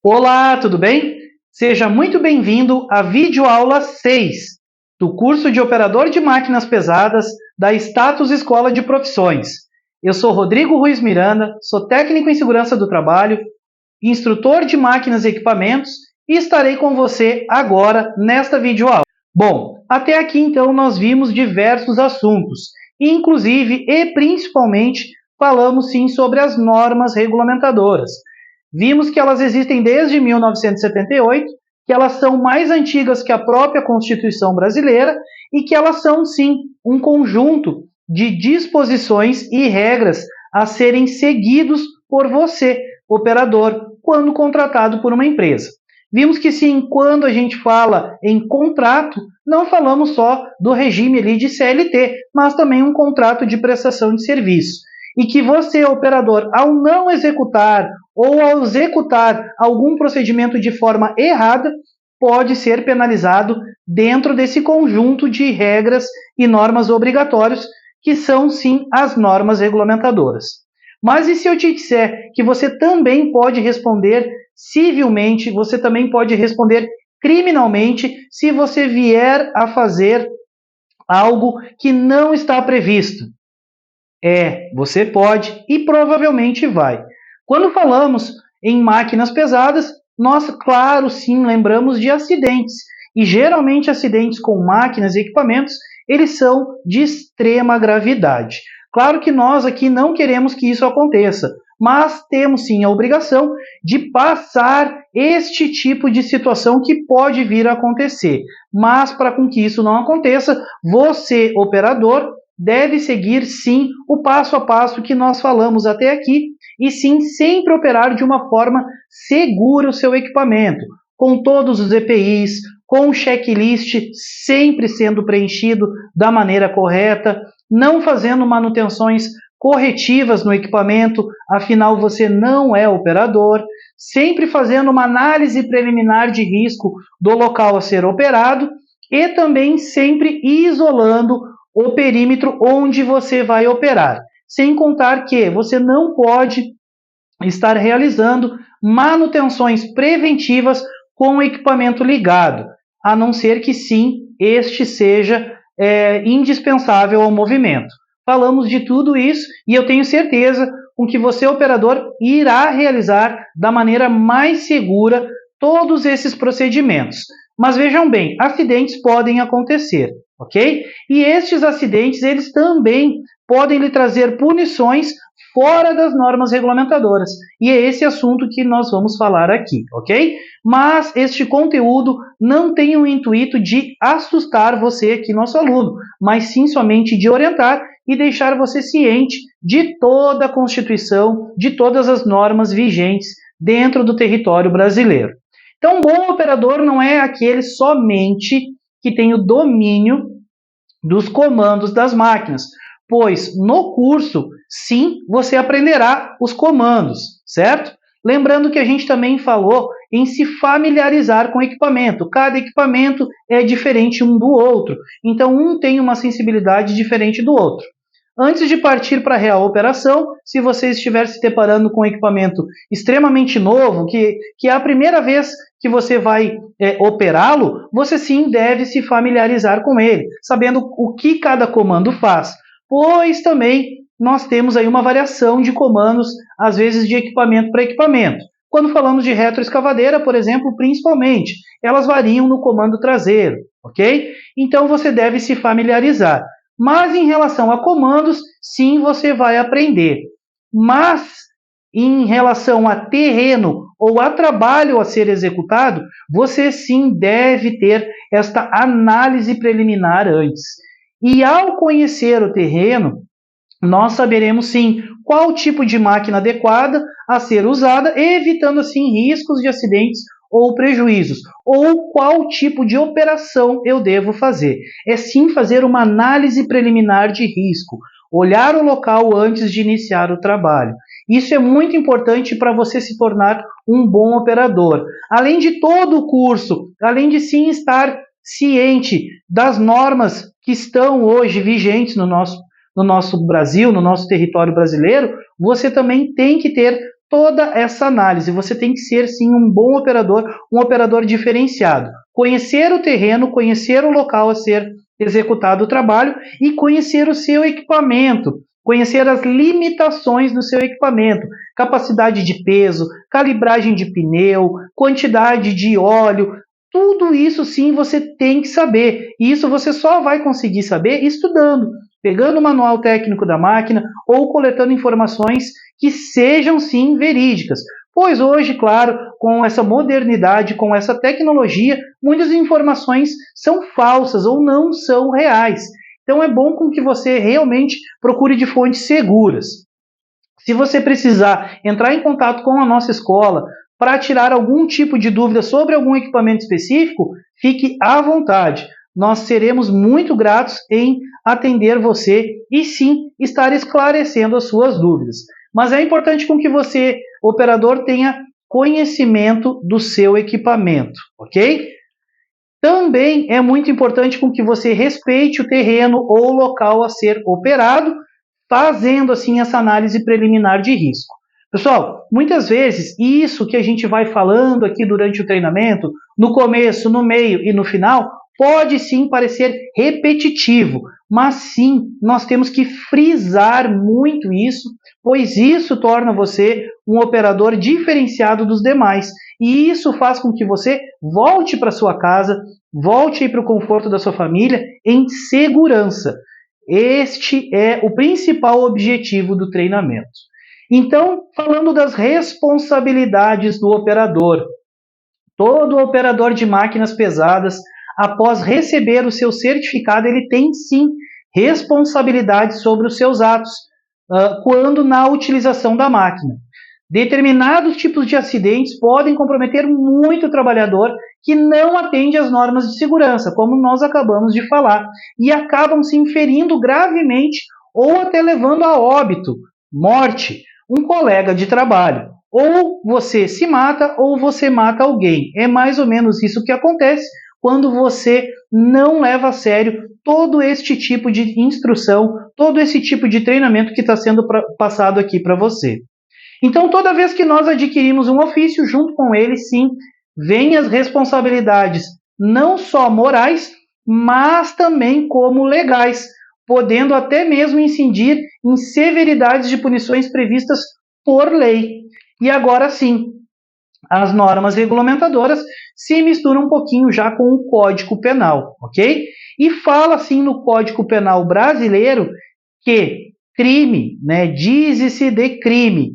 Olá, tudo bem? Seja muito bem-vindo à videoaula 6 do curso de Operador de Máquinas Pesadas da Status Escola de Profissões. Eu sou Rodrigo Ruiz Miranda, sou técnico em segurança do trabalho, instrutor de máquinas e equipamentos e estarei com você agora nesta videoaula. Bom, até aqui então nós vimos diversos assuntos, inclusive e principalmente falamos sim sobre as normas regulamentadoras. Vimos que elas existem desde 1978, que elas são mais antigas que a própria Constituição brasileira e que elas são, sim, um conjunto de disposições e regras a serem seguidos por você, operador, quando contratado por uma empresa. Vimos que, sim, quando a gente fala em contrato, não falamos só do regime ali de CLT, mas também um contrato de prestação de serviço. E que você, operador, ao não executar ou ao executar algum procedimento de forma errada, pode ser penalizado dentro desse conjunto de regras e normas obrigatórias, que são, sim, as normas regulamentadoras. Mas e se eu te disser que você também pode responder civilmente, você também pode responder criminalmente se você vier a fazer algo que não está previsto? Você pode e provavelmente vai. Quando falamos em máquinas pesadas, nós, claro, sim, lembramos de acidentes. E geralmente acidentes com máquinas e equipamentos, eles são de extrema gravidade. Claro que nós aqui não queremos que isso aconteça, mas temos sim a obrigação de passar este tipo de situação que pode vir a acontecer. Mas para que isso não aconteça, você, operador, deve seguir sim o passo a passo que nós falamos até aqui e sim sempre operar de uma forma segura o seu equipamento, com todos os EPIs, com o checklist sempre sendo preenchido da maneira correta, não fazendo manutenções corretivas no equipamento, afinal você não é operador, sempre fazendo uma análise preliminar de risco do local a ser operado e também sempre isolando o perímetro onde você vai operar. Sem contar que você não pode estar realizando manutenções preventivas com o equipamento ligado, a não ser que sim, este seja indispensável ao movimento. Falamos de tudo isso e eu tenho certeza com que você, operador, irá realizar da maneira mais segura todos esses procedimentos. Mas vejam bem, acidentes podem acontecer, ok? E estes acidentes, eles também podem lhe trazer punições fora das normas regulamentadoras. E é esse assunto que nós vamos falar aqui, ok? Mas este conteúdo não tem o intuito de assustar você aqui, nosso aluno, mas sim somente de orientar e deixar você ciente de toda a Constituição, de todas as normas vigentes dentro do território brasileiro. Então, um bom operador não é aquele somente que tem o domínio dos comandos das máquinas, pois no curso, sim, você aprenderá os comandos, certo? Lembrando que a gente também falou em se familiarizar com o equipamento. Cada equipamento é diferente um do outro, então um tem uma sensibilidade diferente do outro. Antes de partir para a real operação, se você estiver se deparando com um equipamento extremamente novo, que é a primeira vez que você vai operá-lo, você sim deve se familiarizar com ele, sabendo o que cada comando faz, pois também nós temos aí uma variação de comandos, às vezes de equipamento para equipamento. Quando falamos de retroescavadeira, por exemplo, principalmente, elas variam no comando traseiro, ok? Então você deve se familiarizar. Mas em relação a comandos, sim, você vai aprender. Mas em relação a terreno ou a trabalho a ser executado, você sim deve ter esta análise preliminar antes. E ao conhecer o terreno, nós saberemos sim qual tipo de máquina adequada a ser usada, evitando assim riscos de acidentes ou prejuízos, ou qual tipo de operação eu devo fazer. É sim fazer uma análise preliminar de risco, olhar o local antes de iniciar o trabalho. Isso é muito importante para você se tornar um bom operador. Além de todo o curso, além de sim estar ciente das normas que estão hoje vigentes no nosso Brasil, no nosso território brasileiro, você também tem que ter toda essa análise. Você tem que ser, sim, um bom operador, um operador diferenciado. Conhecer o terreno, conhecer o local a ser executado o trabalho e conhecer o seu equipamento, conhecer as limitações do seu equipamento, capacidade de peso, calibragem de pneu, quantidade de óleo, tudo isso sim você tem que saber. E isso você só vai conseguir saber estudando, pegando o manual técnico da máquina ou coletando informações que sejam sim verídicas. Pois hoje, claro, com essa modernidade, com essa tecnologia, muitas informações são falsas ou não são reais. Então é bom com que você realmente procure de fontes seguras. Se você precisar entrar em contato com a nossa escola para tirar algum tipo de dúvida sobre algum equipamento específico, fique à vontade. Nós seremos muito gratos em atender você e sim estar esclarecendo as suas dúvidas. Mas é importante com que você, operador, tenha conhecimento do seu equipamento, ok? Também é muito importante com que você respeite o terreno ou local a ser operado, fazendo assim essa análise preliminar de risco. Pessoal, muitas vezes isso que a gente vai falando aqui durante o treinamento, no começo, no meio e no final, pode sim parecer repetitivo, mas sim, nós temos que frisar muito isso, pois isso torna você um operador diferenciado dos demais. E isso faz com que você volte para sua casa, volte para o conforto da sua família em segurança. Este é o principal objetivo do treinamento. Então, falando das responsabilidades do operador, todo operador de máquinas pesadas, após receber o seu certificado, ele tem sim responsabilidade sobre os seus atos, quando na utilização da máquina. Determinados tipos de acidentes podem comprometer muito o trabalhador que não atende às normas de segurança, como nós acabamos de falar, e acabam se ferindo gravemente ou até levando a óbito, morte, um colega de trabalho. Ou você se mata ou você mata alguém. É mais ou menos isso que acontece quando você não leva a sério todo este tipo de instrução, todo esse tipo de treinamento que está sendo passado aqui para você. Então, toda vez que nós adquirimos um ofício, junto com ele, sim, vêm as responsabilidades, não só morais, mas também como legais, podendo até mesmo incidir em severidades de punições previstas por lei. E agora sim, as normas regulamentadoras se misturam um pouquinho já com o Código Penal, ok? E fala assim no Código Penal brasileiro que crime, né, diz-se de crime,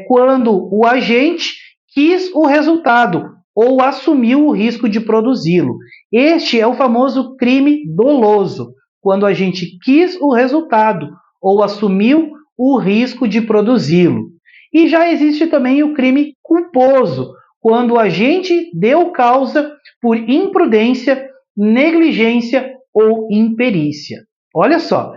quando o agente quis o resultado ou assumiu o risco de produzi-lo. Este é o famoso crime doloso, quando a gente quis o resultado ou assumiu o risco de produzi-lo. E já existe também o crime culposo, quando o agente deu causa por imprudência, negligência ou imperícia. Olha só,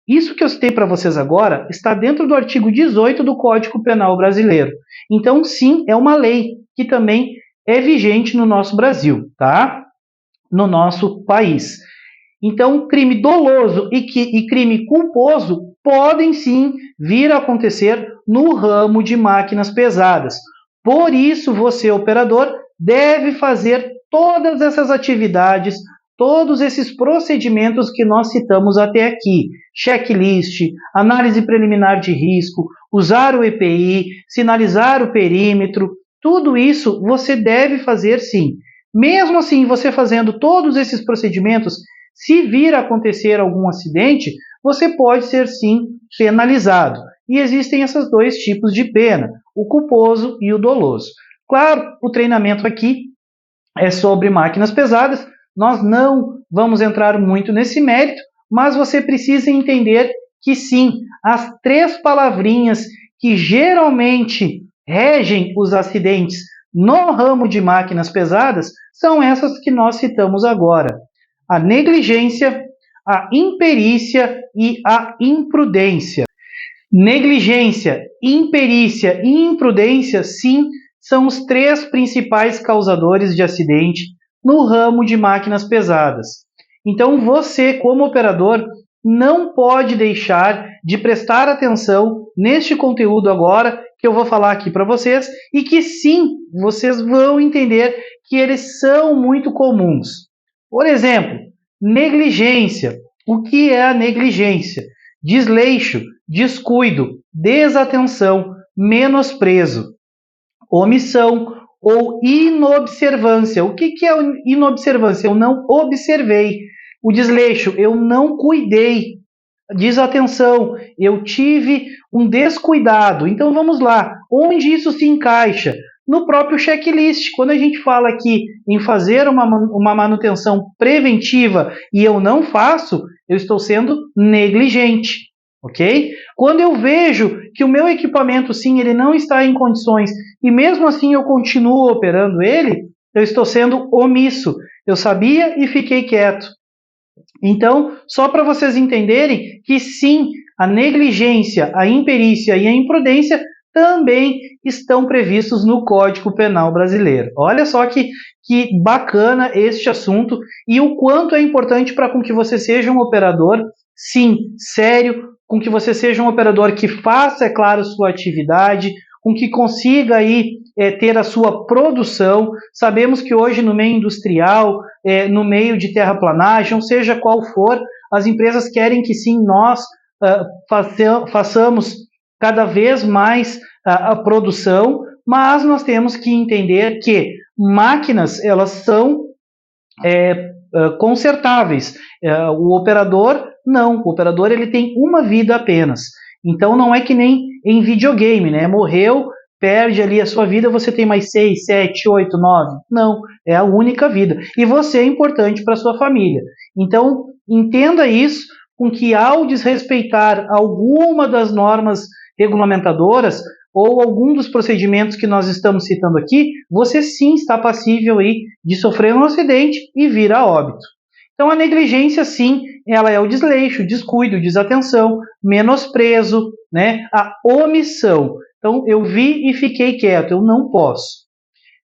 isso que eu citei para vocês agora está dentro do artigo 18 do Código Penal brasileiro. Então, sim, é uma lei que também é vigente no nosso Brasil, tá? No nosso país. Então, crime doloso e crime culposo podem sim vir a acontecer no ramo de máquinas pesadas. Por isso, você, operador, deve fazer todas essas atividades, todos esses procedimentos que nós citamos até aqui. Checklist, análise preliminar de risco, usar o EPI, sinalizar o perímetro, tudo isso você deve fazer sim. Mesmo assim, você fazendo todos esses procedimentos, se vir a acontecer algum acidente, você pode ser sim penalizado. E existem esses dois tipos de pena, o culposo e o doloso. Claro, o treinamento aqui é sobre máquinas pesadas, nós não vamos entrar muito nesse mérito, mas você precisa entender que sim, as 3 palavrinhas que geralmente regem os acidentes no ramo de máquinas pesadas são essas que nós citamos agora: a negligência, a imperícia e a imprudência. Negligência, imperícia e imprudência, sim, são os 3 principais causadores de acidente no ramo de máquinas pesadas. Então, você, como operador, não pode deixar de prestar atenção neste conteúdo agora, que eu vou falar aqui para vocês e que sim, vocês vão entender que eles são muito comuns. Por exemplo, negligência. O que é a negligência? Desleixo, descuido, desatenção, menosprezo, omissão ou inobservância. O que é inobservância? Eu não observei. O desleixo, eu não cuidei. Desatenção, eu tive um descuidado. Então vamos lá, onde isso se encaixa? No próprio checklist. Quando a gente fala aqui em fazer uma manutenção preventiva e eu não faço, eu estou sendo negligente, ok? Quando eu vejo que o meu equipamento, sim, ele não está em condições e mesmo assim eu continuo operando ele, eu estou sendo omisso. Eu sabia e fiquei quieto. Então, só para vocês entenderem que sim, a negligência, a imperícia e a imprudência também estão previstos no Código Penal brasileiro. Olha só que bacana este assunto e o quanto é importante para com que você seja um operador, sim, sério, com que você seja um operador que faça, é claro, sua atividade, com que consiga aí ter a sua produção. Sabemos que hoje no meio industrial, no meio de terraplanagem, seja qual for, as empresas querem que sim, nós façamos cada vez mais a produção, mas nós temos que entender que máquinas, elas são consertáveis. O operador, não. O operador ele tem uma vida apenas. Então não é que nem em videogame, né? Morreu, perde ali a sua vida, você tem mais 6, 7, 8, 9. Não, é a única vida. E você é importante para a sua família. Então, entenda isso, com que ao desrespeitar alguma das normas regulamentadoras ou algum dos procedimentos que nós estamos citando aqui, você sim está passível aí de sofrer um acidente e vir a óbito. Então a negligência sim, ela é o desleixo, descuido, desatenção, menosprezo, né? A omissão. Então eu vi e fiquei quieto, eu não posso.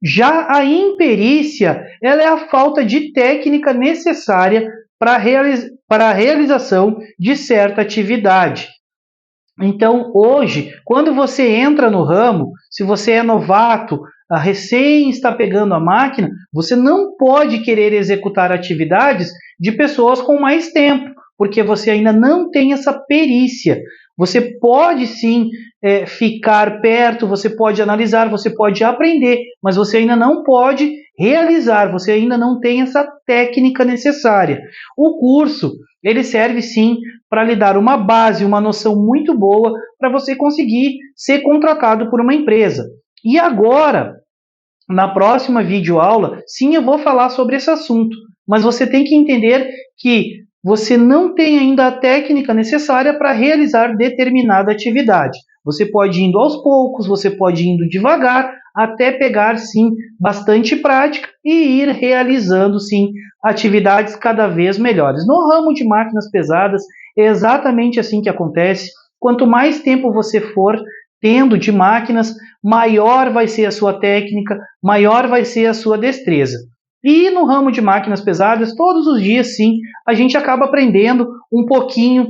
Já a imperícia, ela é a falta de técnica necessária para a realização de certa atividade. Então, hoje, quando você entra no ramo, se você é novato, recém está pegando a máquina, você não pode querer executar atividades de pessoas com mais tempo, porque você ainda não tem essa perícia. Você pode sim ficar perto, você pode analisar, você pode aprender, mas você ainda não pode realizar, você ainda não tem essa técnica necessária. O curso, ele serve sim para lhe dar uma base, uma noção muito boa para você conseguir ser contratado por uma empresa. E agora, na próxima videoaula, sim, eu vou falar sobre esse assunto, mas você tem que entender que você não tem ainda a técnica necessária para realizar determinada atividade. Você pode ir indo aos poucos, você pode ir indo devagar, até pegar, sim, bastante prática e ir realizando, sim, atividades cada vez melhores. No ramo de máquinas pesadas, é exatamente assim que acontece. Quanto mais tempo você for tendo de máquinas, maior vai ser a sua técnica, maior vai ser a sua destreza. E no ramo de máquinas pesadas, todos os dias, sim, a gente acaba aprendendo um pouquinho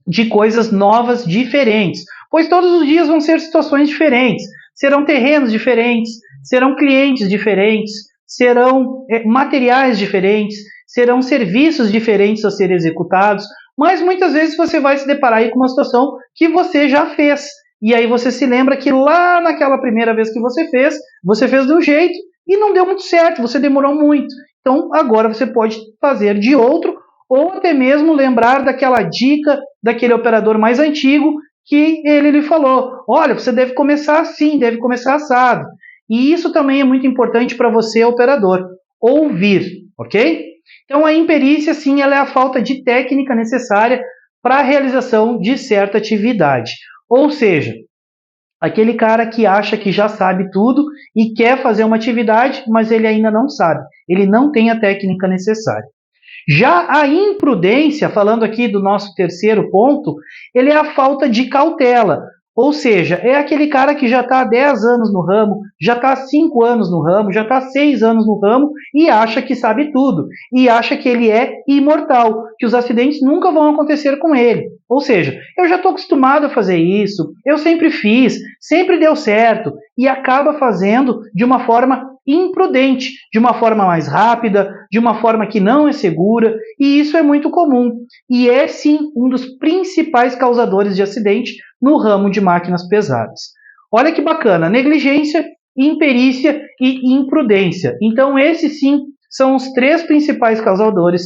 de coisas novas, diferentes. Pois todos os dias vão ser situações diferentes, serão terrenos diferentes, serão clientes diferentes, serão materiais diferentes, serão serviços diferentes a serem executados, mas muitas vezes você vai se deparar aí com uma situação que você já fez. E aí você se lembra que lá naquela primeira vez que você fez de um jeito e não deu muito certo, você demorou muito. Então agora você pode fazer de outro, ou até mesmo lembrar daquela dica daquele operador mais antigo que ele lhe falou. Olha, você deve começar assim, deve começar assado. E isso também é muito importante para você, operador, ouvir, ok? Então a imperícia, sim, ela é a falta de técnica necessária para a realização de certa atividade. Ou seja, aquele cara que acha que já sabe tudo e quer fazer uma atividade, mas ele ainda não sabe. Ele não tem a técnica necessária. Já a imprudência, falando aqui do nosso terceiro ponto, ele é a falta de cautela. Ou seja, é aquele cara que já está há 10 anos no ramo, já está há 5 anos no ramo, já está há 6 anos no ramo e acha que sabe tudo. E acha que ele é imortal, que os acidentes nunca vão acontecer com ele. Ou seja, eu já estou acostumado a fazer isso, eu sempre fiz, sempre deu certo, e acaba fazendo de uma forma imprudente, de uma forma mais rápida, de uma forma que não é segura, e isso é muito comum. E é sim um dos principais causadores de acidente no ramo de máquinas pesadas. Olha que bacana, negligência, imperícia e imprudência. Então esses sim são os 3 principais causadores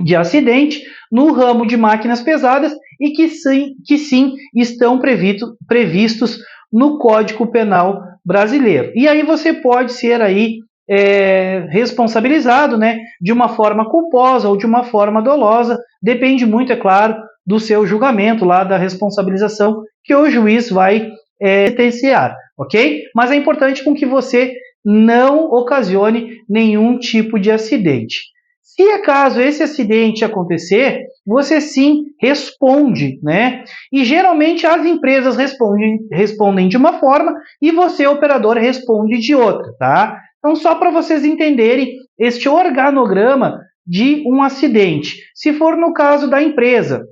de acidente no ramo de máquinas pesadas e que sim estão previstos no Código Penal brasileiro. E aí você pode ser aí responsabilizado, né, de uma forma culposa ou de uma forma dolosa, depende muito, é claro, do seu julgamento lá, da responsabilização que o juiz vai sentenciar, ok? Mas é importante com que você não ocasione nenhum tipo de acidente. Se acaso esse acidente acontecer, você sim responde, né? E geralmente as empresas respondem de uma forma e você, operador, responde de outra, tá? Então, só para vocês entenderem este organograma de um acidente. Se for no caso da empresa,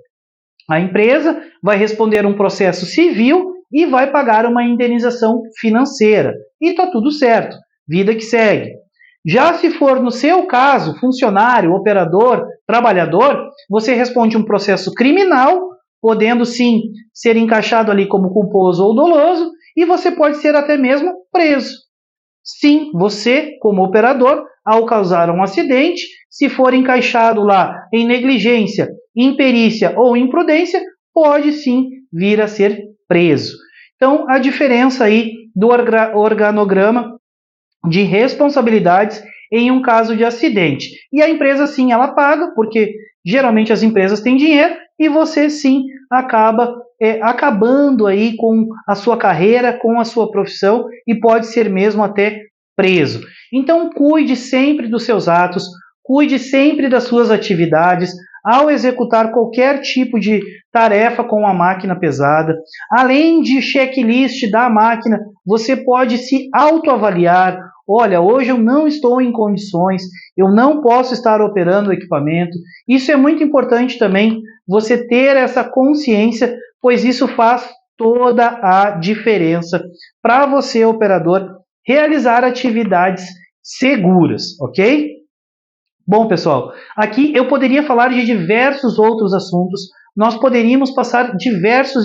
a empresa vai responder um processo civil e vai pagar uma indenização financeira. E está tudo certo, vida que segue. Já se for no seu caso, funcionário, operador, trabalhador, você responde um processo criminal, podendo sim ser encaixado ali como culposo ou doloso, e você pode ser até mesmo preso. Sim, você, como operador, ao causar um acidente, se for encaixado lá em negligência, imperícia ou imprudência, pode sim vir a ser preso. Então, a diferença aí do organograma de responsabilidades em um caso de acidente. E a empresa sim, ela paga, porque geralmente as empresas têm dinheiro, e você sim acaba acabando aí com a sua carreira, com a sua profissão, e pode ser mesmo até preso. Então cuide sempre dos seus atos, cuide sempre das suas atividades, ao executar qualquer tipo de tarefa com a máquina pesada. Além de checklist da máquina, você pode se autoavaliar. Olha, hoje eu não estou em condições, eu não posso estar operando o equipamento. Isso é muito importante também, você ter essa consciência, pois isso faz toda a diferença para você, operador, realizar atividades seguras, ok? Bom, pessoal, aqui eu poderia falar de diversos outros assuntos, nós poderíamos passar diversos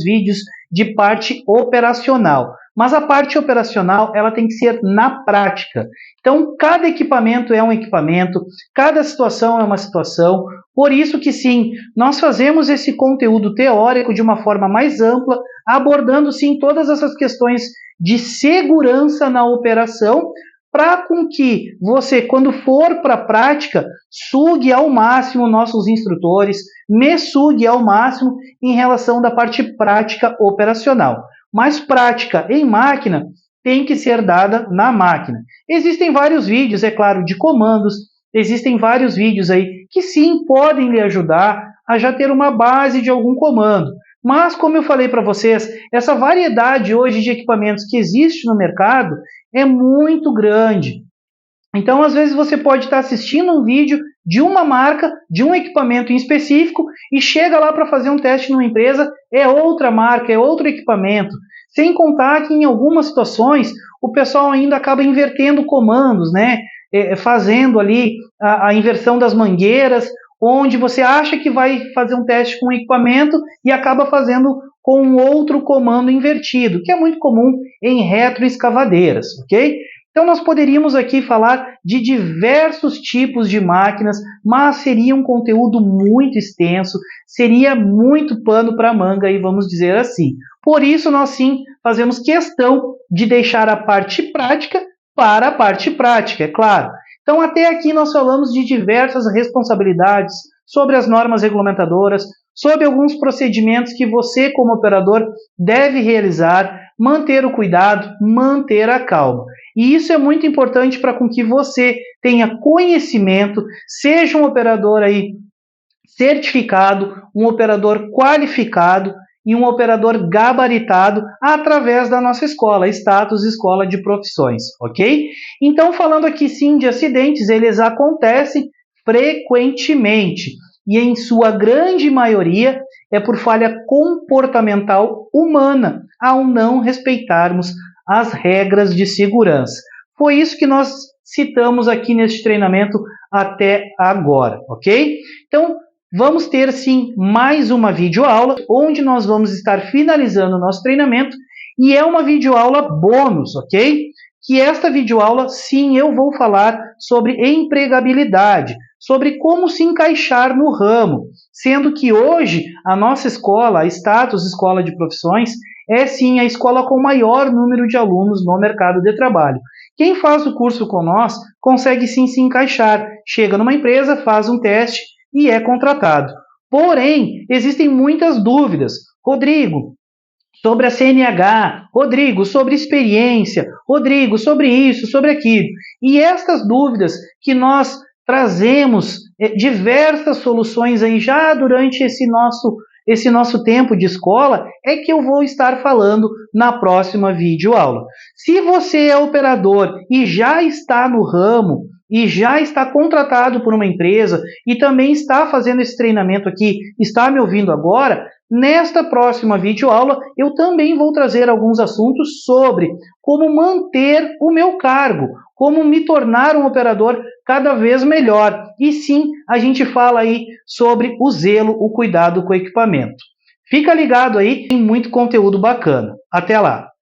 vídeos de parte operacional, mas a parte operacional ela tem que ser na prática. Então, cada equipamento é um equipamento, cada situação é uma situação, por isso que sim, nós fazemos esse conteúdo teórico de uma forma mais ampla, abordando sim todas essas questões de segurança na operação, para com que você, quando for para a prática, sugue ao máximo nossos instrutores, me sugue ao máximo em relação da parte prática operacional. Mas prática em máquina tem que ser dada na máquina. Existem vários vídeos, é claro, de comandos, existem vários vídeos aí que sim podem lhe ajudar a já ter uma base de algum comando. Mas, como eu falei para vocês, essa variedade hoje de equipamentos que existe no mercado é muito grande. Então, às vezes, você pode estar assistindo um vídeo de uma marca, de um equipamento em específico, e chega lá para fazer um teste numa empresa, é outra marca, é outro equipamento. Sem contar que, em algumas situações, o pessoal ainda acaba invertendo comandos, né? Fazendo ali a inversão das mangueiras, onde você acha que vai fazer um teste com um equipamento e acaba fazendo com um outro comando invertido, que é muito comum em retroescavadeiras, ok? Então nós poderíamos aqui falar de diversos tipos de máquinas, mas seria um conteúdo muito extenso, seria muito pano para manga, e vamos dizer assim. Por isso nós sim fazemos questão de deixar a parte prática para a parte prática, é claro. Então até aqui nós falamos de diversas responsabilidades sobre as normas regulamentadoras, sobre alguns procedimentos que você, como operador, deve realizar, manter o cuidado, manter a calma. E isso é muito importante para com que você tenha conhecimento, seja um operador aí certificado, um operador qualificado, e um operador gabaritado através da nossa escola, Status Escola de Profissões, ok? Então, falando aqui sim de acidentes, eles acontecem frequentemente e em sua grande maioria é por falha comportamental humana ao não respeitarmos as regras de segurança. Foi isso que nós citamos aqui neste treinamento até agora, ok? Então, vamos ter sim mais uma videoaula, onde nós vamos estar finalizando o nosso treinamento, e é uma videoaula bônus, ok? Que esta videoaula, sim, eu vou falar sobre empregabilidade, sobre como se encaixar no ramo, sendo que hoje a nossa escola, a Status Escola de Profissões, é sim a escola com maior número de alunos no mercado de trabalho. Quem faz o curso com nós consegue sim se encaixar, chega numa empresa, faz um teste e é contratado. Porém, existem muitas dúvidas. Rodrigo, sobre a CNH, Rodrigo, sobre experiência, Rodrigo, sobre isso, sobre aquilo. E estas dúvidas que nós trazemos diversas soluções aí já durante esse nosso tempo de escola, é que eu vou estar falando na próxima videoaula. Se você é operador e já está no ramo, e já está contratado por uma empresa e também está fazendo esse treinamento aqui, está me ouvindo agora, nesta próxima videoaula eu também vou trazer alguns assuntos sobre como manter o meu cargo, como me tornar um operador cada vez melhor. E sim, a gente fala aí sobre o zelo, o cuidado com o equipamento. Fica ligado aí, tem muito conteúdo bacana. Até lá!